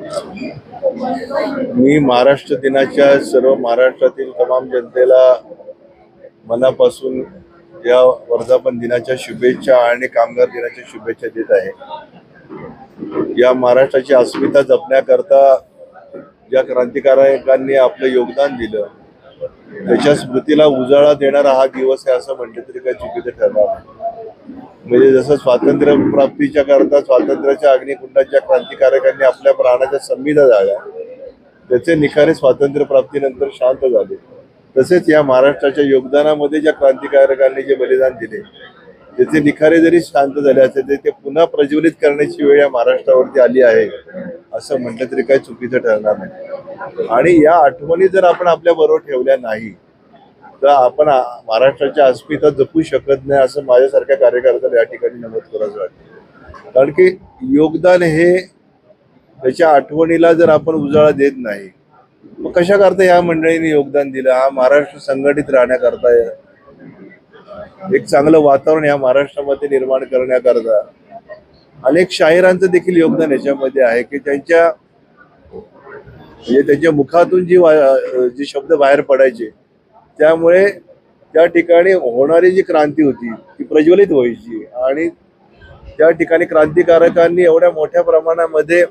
मी महाराष्ट्र दिनाच्या सर्व महाराष्ट्रातील तमाम जनतेला मनापासून या वर्धापन दिनाच्या शुभेच्छा आणि कामगार दिनाच्या शुभेच्छा देत आहे। या महाराष्ट्राची अस्मिता जपण्याकरता ज्या क्रांतिकारकांनी आपलं योगदान दिलं त्याच्या स्मृतीला उजाळा देणारा हा दिवस आहे असं म्हटलं तरी काही चुकीचं ठरणार नाही। म्हणजे जसं स्वातंत्र्य प्राप्तीच्या करता स्वातंत्र्याच्या अग्निकुंडाच्या क्रांतिकारकांनी आपल्या प्राणाच्या संमिधा झाल्या, त्याचे निखारे स्वातंत्र्य प्राप्तीनंतर शांत झाले, तसेच या महाराष्ट्राच्या योगदानामध्ये ज्या क्रांतिकारकांनी जे बलिदान दिले त्याचे निखारे जरी शांत झाले असते ते पुन्हा प्रज्वलित करण्याची वेळ या महाराष्ट्रावरती आली आहे असं म्हटलं तरी काही चुकीचं ठरणार नाही। आणि या आठवणी जर आपण आपल्या बरोबर ठेवल्या नाही तर आपण महाराष्ट्राच्या अस्मिता जपू शकत नाही असं माझ्यासारख्या कार्यकर्त्याला या ठिकाणी नमूद करायचं वाटतं। कारण की योगदान हे त्याच्या आठवणीला जर आपण उजाळा देत नाही मग कशा करता या मंडळींनी योगदान दिलं? हा महाराष्ट्र संघटित राहण्याकरता, एक चांगलं वातावरण या महाराष्ट्रामध्ये निर्माण करण्याकरता अनेक शाहिरांचं देखील योगदान याच्यामध्ये आहे की त्यांच्या मुखातून जी शब्द बाहेर पडायचे त्यामुळे त्या ठिकाणी होणारी जी क्रांती होती ती प्रज्वलित व्हायची आणि त्या ठिकाणी क्रांतिकारकांनी एवढ्या मोठ्या प्रमाणामध्ये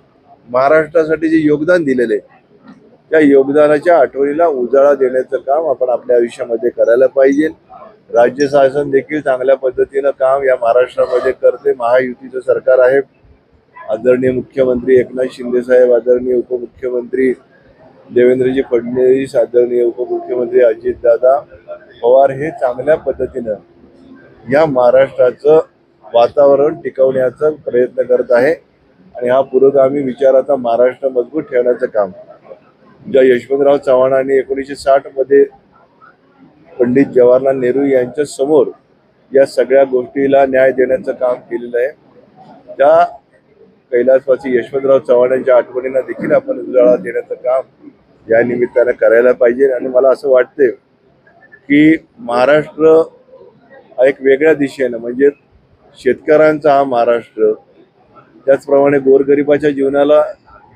महाराष्ट्रासाठी जे योगदान दिलेले त्या योगदानाच्या आठवणीला उजाळा देण्याचं काम आपण आपल्या आयुष्यामध्ये करायला पाहिजे। राज्य शासन देखील चांगल्या पद्धतीनं काम या महाराष्ट्रामध्ये करते। महायुतीचं सरकार आहे। आदरणीय मुख्यमंत्री एकनाथ शिंदे साहेब, आदरणीय उपमुख्यमंत्री देवेंद्रजी फडणवीस, आदरणीय उपमुख्यमंत्री अजितदादा पवार हे चांगल्या पद्धतीनं या महाराष्ट्राचं वातावरण टिकवण्याचा प्रयत्न करत आहे आणि हा पुरोगामी विचाराचा महाराष्ट्र मजबूत ठेवण्याचं काम ज्या यशवंतराव चव्हाणांनी 1960 मध्ये पंडित जवाहरलाल नेहरू यांच्या समोर या सगळ्या गोष्टीला न्याय देण्याचं काम केलेलं आहे, त्या कैलासवासी यशवंतराव चव्हाणांच्या आठवणींना देखील आपण उजाळा देण्याचं काम या निमित्तानं करायला पाहिजे। आणि मला असं वाटतं की महाराष्ट्र हा एक वेगळ्या दिशेनं म्हणजे शेतकऱ्यांचा हा महाराष्ट्र, त्याचप्रमाणे गोरगरिबाच्या जीवनाला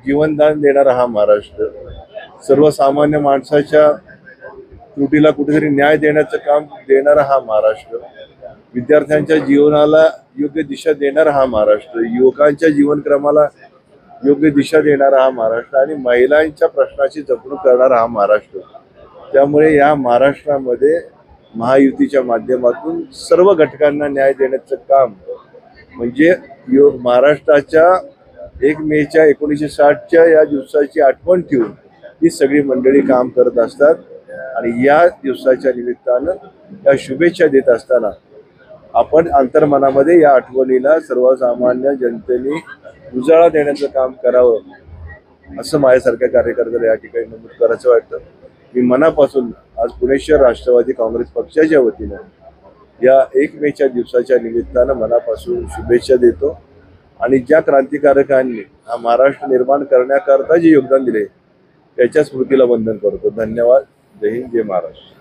जीवनदान देणारा हा महाराष्ट्र, सर्वसामान्य माणसाच्या त्रुटीला कुठेतरी न्याय देण्याचं काम देणारा हा महाराष्ट्र, विद्यार्थ्यांच्या जीवनाला योग्य दिशा देणारा हा महाराष्ट्र, युवकांच्या जीवनक्रमाला योग्य दिशा देणारा हा महाराष्ट्र आणि महिलांच्या प्रश्नाची जपणूक करणारा हा महाराष्ट्र। त्यामुळे या महाराष्ट्रामध्ये महायुतीच्या माध्यमातून सर्व घटकांना न्याय देण्याचं काम म्हणजे महाराष्ट्राच्या 1 मेच्या 1960च्या या दिवसाची आठवण ठेवून ही सगळी मंडळी काम करत असतात आणि या दिवसाच्या निमित्तानं या शुभेच्छा देत असताना आपण अंतर्मनामध्ये या आठवणीला सर्वसामान्य जनतेने उजाळा देण्याचं काम करावं असं माझ्यासारख्या कार्यकर्त्याला या ठिकाणी नमूद करायचं वाटतं। मी मनापासून आज पुणे शहर राष्ट्रवादी काँग्रेस पक्षाच्या वतीनं या 1 मेच्या दिवसाच्या निमित्तानं मनापासून शुभेच्छा देतो आणि ज्या क्रांतिकारकांनी हा महाराष्ट्र निर्माण करण्याकरता जे योगदान दिले त्याच्या स्मृतीला वंदन करतो। धन्यवाद। जय हिंद, जय महाराष्ट्र।